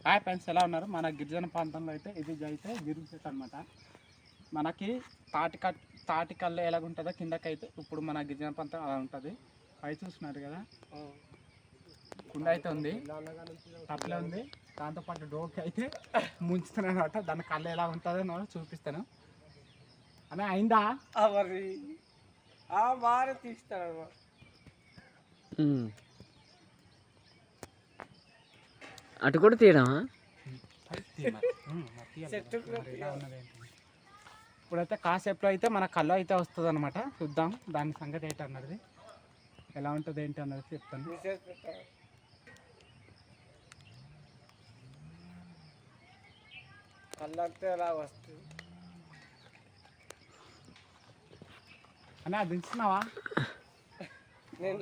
Hi friends, ఎలా ఉన్నారు? మన గిరిజన ప్రాంతంలో అయితే ఇది అయితే గిరి చెట్టు అనమాట. మనకి తాటి కళ్ళు ఎలాగుంటుందో కిందకైతే ఇప్పుడు మన గిరిజన ప్రాంతం అలా ఉంటుంది. పై చూస్తున్నారు కదా, కుండ అయితే ఉంది, తప్పలే ఉంది. దాంతోపాటు డోకి అయితే ముంచుతున్నాను అనమాట. దాని కళ్ళు ఎలా ఉంటుందో నేను చూపిస్తాను. అని అయిందా మరి బాగా తీస్తాడు. అటు కూడా తీయడమా? ఇప్పుడైతే కాసేపులో అయితే మన కళ్ళు అయితే వస్తుంది అనమాట. చూద్దాం దాని సంగతి ఏంటి అన్నది, ఎలా ఉంటుంది ఏంటి అన్నది చెప్తాను. కళ్ళు అంటే ఎలా వస్తుంది అని అది దించున్నావా? నేను